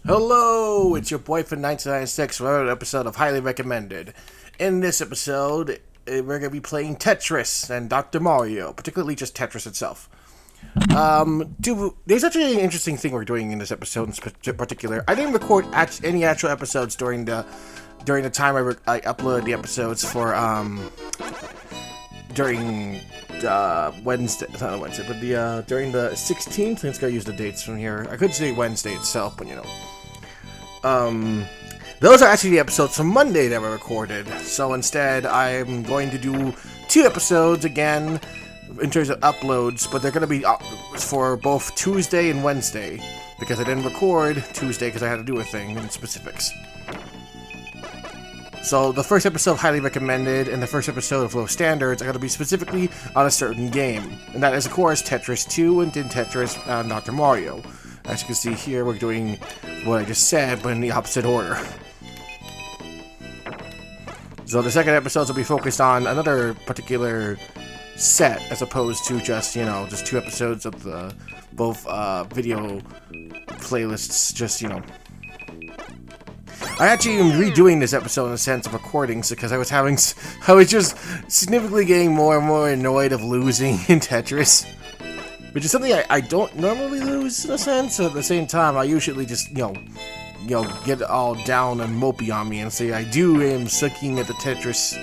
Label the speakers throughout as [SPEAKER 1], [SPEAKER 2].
[SPEAKER 1] Hello, it's your boyfriend 1996 for another episode of Highly Recommended. In this episode, we're going to be playing Tetris and Dr. Mario, particularly just Tetris itself. There's actually an interesting thing we're doing in this episode in particular. I didn't record any actual episodes during the time I uploaded the episodes for during Wednesday, not Wednesday, but during the 16th. Let's go use the dates from here. I could say Wednesday itself, but those are actually the episodes from Monday that were recorded. So instead, I'm going to do 2 episodes again in terms of uploads, but they're going to be for both Tuesday and Wednesday, because I didn't record Tuesday because I had to do a thing in specifics. So the first episode of Highly Recommended and the first episode of Low Standards are going to be specifically on a certain game. And that is, of course, Tetris 2 and Tetris Dr. Mario. As you can see here, we're doing what I just said, but in the opposite order. So the second episodes will be focused on another particular set, as opposed to just 2 episodes of the both video playlists, I actually am redoing this episode in the sense of recordings because I was just significantly getting more and more annoyed of losing in Tetris, which is something I don't normally lose in a sense. So at the same time, I usually just get all down and mopey on me and say I am sucking at the Tetris,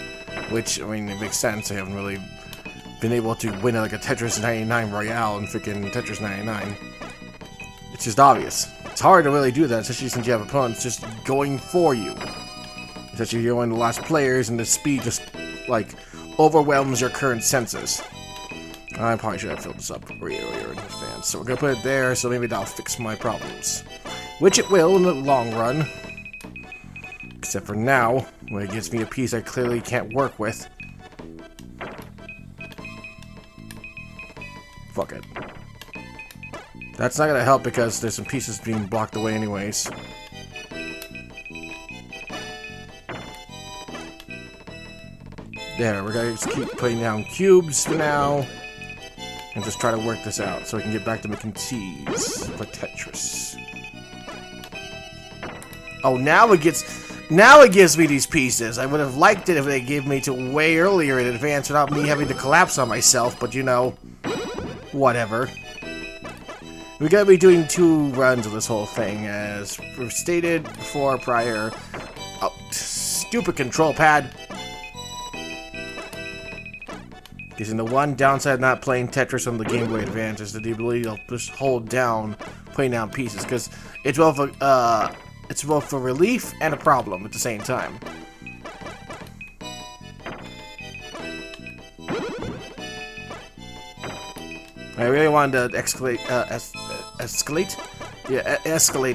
[SPEAKER 1] which it makes sense. I haven't really been able to win like a Tetris 99 Royale and freaking Tetris 99. It's just obvious. It's hard to really do that, especially since you have opponents just going for you. Especially if you're one of the last players and the speed just, overwhelms your current senses. I probably should have filled this up really earlier in advance. So we're going to put it there, so maybe that'll fix my problems. Which it will in the long run. Except for now, when it gives me a piece I clearly can't work with. Fuck it. That's not gonna help because there's some pieces being blocked away anyways. There, we're gonna just keep putting down cubes for now. And just try to work this out so we can get back to making T's for Tetris. Oh, now it gives me these pieces. I would have liked it if they gave me to way earlier in advance without me having to collapse on myself, but whatever. We're going to be doing 2 runs of this whole thing, as stated before prior. Oh, stupid control pad. Because the one downside of not playing Tetris on the Game Boy Advance is the ability to just hold down, putting down pieces, because it's both a relief and a problem at the same time. I really wanted to escalate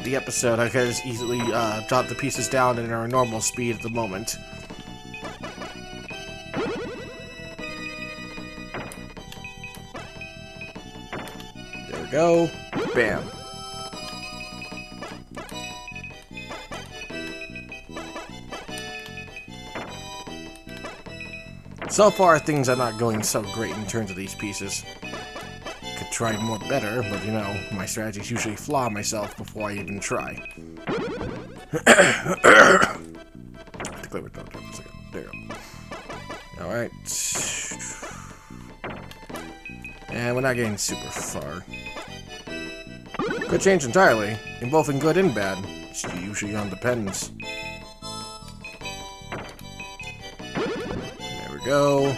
[SPEAKER 1] the episode. I could just easily drop the pieces down at our normal speed at the moment. There we go. Bam. So far, things are not going so great in terms of these pieces. Could try more better, but my strategies usually flaw myself before I even try. There we go. Alright. And we're not getting super far. Could change entirely, in both in good and bad. It's usually on depends. There we go.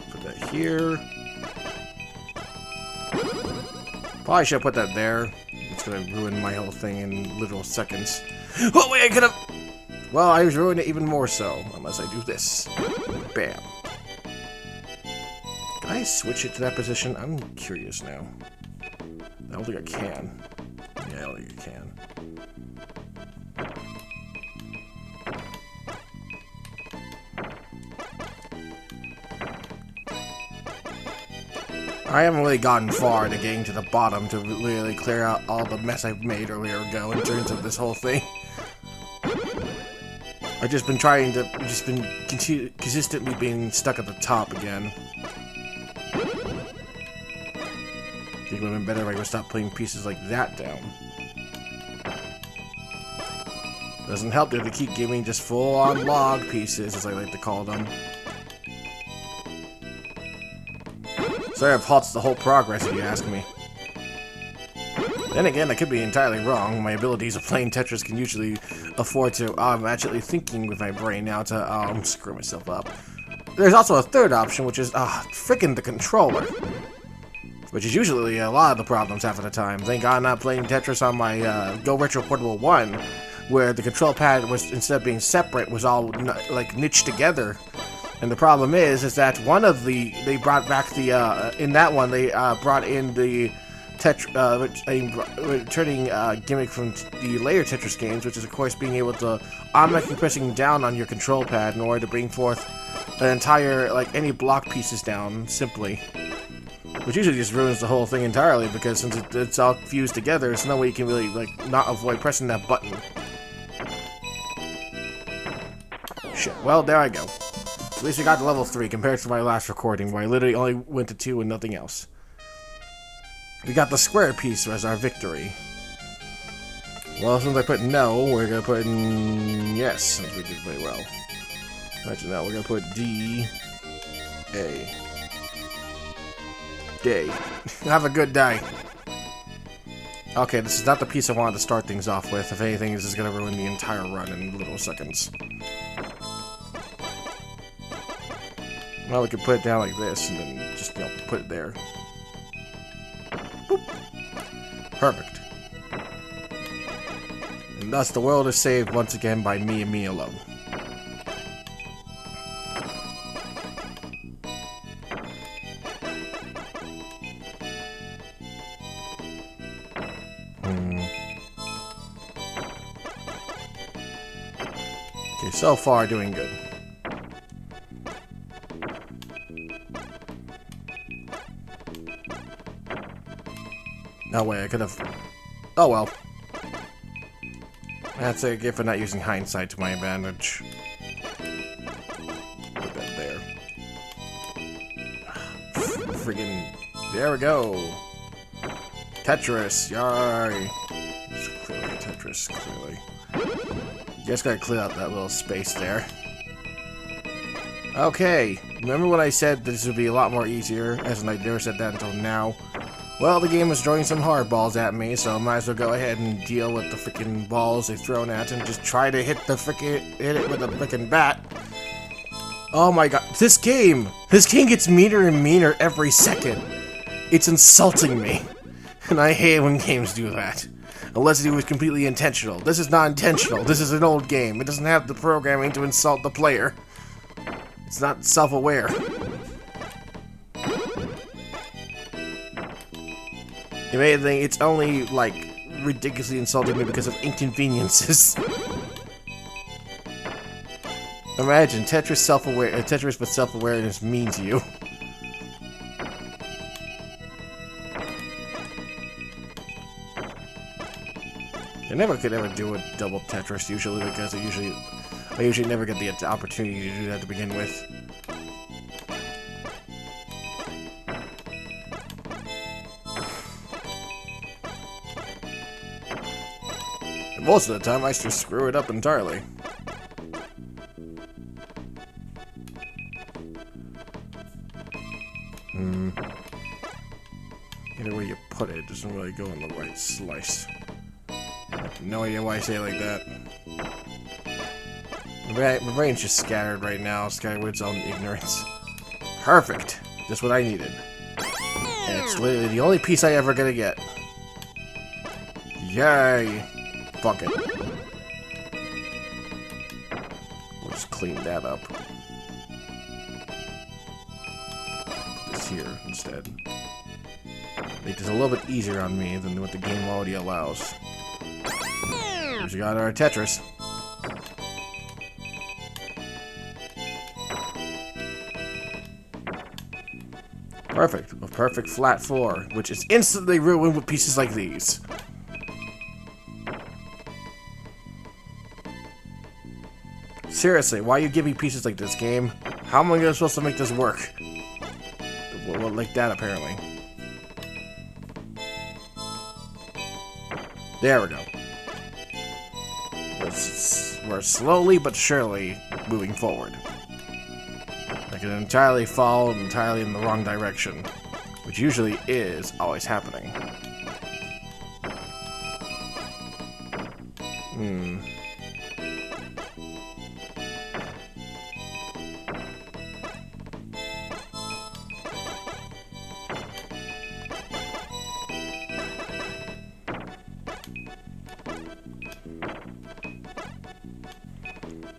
[SPEAKER 1] Put that here. Probably should have put that there. It's gonna ruin my whole thing in literal seconds. Oh wait, I could have. Well, I was ruining it even more so, unless I do this. Bam. Can I switch it to that position? I'm curious now. I don't think I can. Yeah, I don't think I can. I haven't really gotten far to getting to the bottom to really clear out all the mess I made earlier ago in terms of this whole thing. I've just been trying to, consistently being stuck at the top again. I think it would have been better if I would stop putting pieces like that down. Doesn't help that they keep giving just full-on log pieces, as I like to call them. Sorry, I've halted the whole progress, if you ask me. Then again, I could be entirely wrong. My abilities of playing Tetris can usually afford to, I'm actually thinking with my brain now to, screw myself up. There's also a third option, which is, frickin' the controller. Which is usually a lot of the problems half of the time. Thank God I'm not playing Tetris on my, Go Retro Portable 1, where the control pad was, instead of being separate, was all, like, niched together. And the problem is that one of the, they brought back the, in that one, they, brought in the returning gimmick from the later Tetris games, which is, of course, being able to automatically pressing down on your control pad in order to bring forth an entire, like, any block pieces down, simply. Which usually just ruins the whole thing entirely, because since it's all fused together, there's no way you can really, like, not avoid pressing that button. Shit, well, there I go. At least we got to level 3 compared to my last recording, where I literally only went to 2 and nothing else. We got the square piece as our victory. Well, since I put no, we're gonna put in yes, since we did very well. Actually, no, we're gonna put D, A. Day. Have a good day. Okay, this is not the piece I wanted to start things off with. If anything, this is gonna ruin the entire run in little seconds. Well, we could put it down like this, and then just, you know, put it there. Boop. Perfect. And thus, the world is saved once again by me and me alone. Okay, so far, doing good. No way, I could have... Oh well. That's a gift for not using hindsight to my advantage. Put that there. Friggin... There we go! Tetris! Yay! It's clearly Tetris, clearly. You just gotta clear out that little space there. Okay, remember when I said this would be a lot more easier, as in I never said that until now? Well, the game was throwing some hardballs at me, so I might as well go ahead and deal with the freaking balls they've thrown at and just try to hit it with a freaking bat. Oh my god, this game gets meaner and meaner every second. It's insulting me. And I hate when games do that. Unless it was completely intentional. This is not intentional. This is an old game. It doesn't have the programming to insult the player. It's not self-aware. If anything, it's only, like, ridiculously insulting me because of inconveniences. Imagine Tetris with self-awareness mean to you. I never could ever do a double Tetris usually because I usually never get the opportunity to do that to begin with. And most of the time I just screw it up entirely. Either way you put it, it doesn't really go in the right slice. No idea why I say it like that. My brain's just scattered right now, scattered with its own ignorance. Perfect! Just what I needed. And it's literally the only piece I ever gonna get. Yay! Fuck it. We'll just clean that up. Put this here instead. Make this a little bit easier on me than what the game already allows. We got our Tetris. Perfect. A perfect flat floor, which is instantly ruined with pieces like these. Seriously, why you give me pieces like this, game? How am I supposed to make this work? Well, like that, apparently. There we go. We're slowly but surely moving forward. I can entirely fall entirely in the wrong direction, which usually is always happening.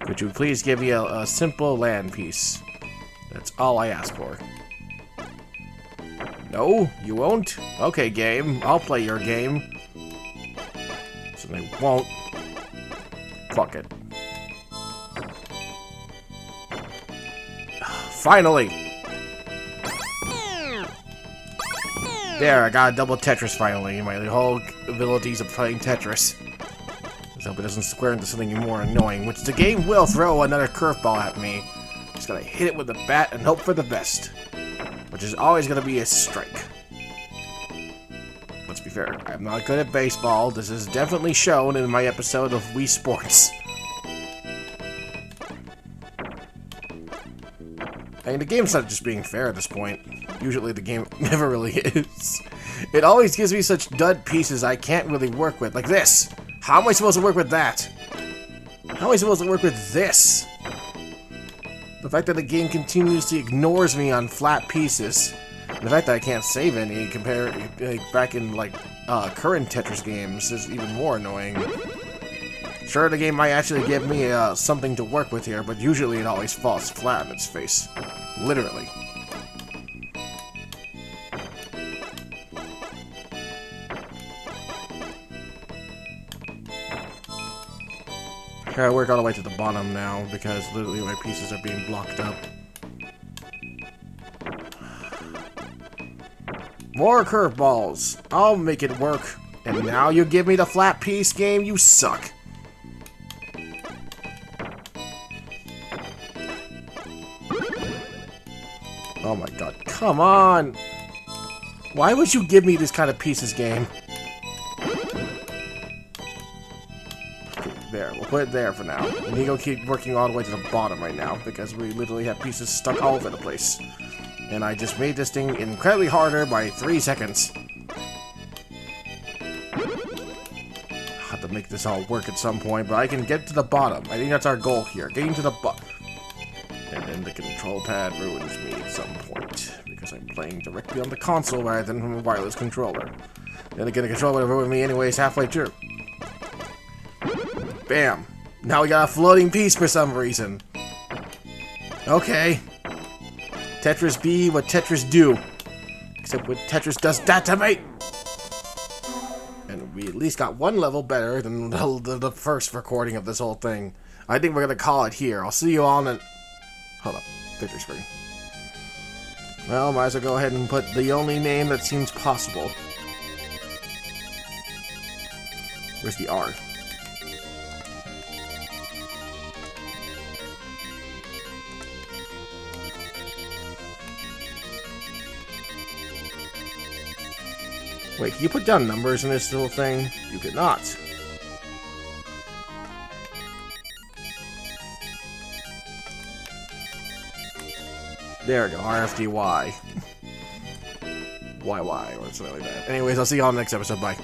[SPEAKER 1] Could you please give me a simple land piece? That's all I ask for. No, you won't? Okay, game. I'll play your game. So they won't. Fuck it. Finally! There, I got a double Tetris finally. My whole abilities of playing Tetris. Let's hope it doesn't square into something more annoying, which the game will throw another curveball at me. Just gotta hit it with the bat and hope for the best. Which is always gonna be a strike. Let's be fair, I'm not good at baseball. This is definitely shown in my episode of Wii Sports. I mean, the game's not just being fair at this point. Usually the game never really is. It always gives me such dud pieces I can't really work with, like this. How am I supposed to work with that? How am I supposed to work with this? The fact that the game continuously ignores me on flat pieces, and the fact that I can't save any back in like current Tetris games is even more annoying. Sure, the game might actually give me something to work with here, but usually it always falls flat in its face. Literally. I gotta work all the way to the bottom now, because literally my pieces are being blocked up. More curveballs! I'll make it work. And now you give me the flat piece, game? You suck. Oh my god, come on! Why would you give me this kind of pieces, game? There, we'll put it there for now. And you go keep working all the way to the bottom right now, because we literally have pieces stuck all over the place. And I just made this thing incredibly harder by 3 seconds. I'll have to make this all work at some point, but I can get to the bottom. I think that's our goal here, getting to the bottom. And then the control pad ruins me at some point, because I'm playing directly on the console rather than from a wireless controller. Then again, the controller would ruin me anyways halfway through. Bam! Now we got a floating piece for some reason. Okay. Tetris be what Tetris do. Except what Tetris does that to me! And we at least got one level better than the first recording of this whole thing. I think we're gonna call it here. I'll see you on the... Hold up. Victory screen. Well, might as well go ahead and put the only name that seems possible. Where's the R? Wait, can you put down numbers in this little thing? You cannot. There we go, RFDY. YY, or something like that. Anyways, I'll see you all in the next episode. Bye.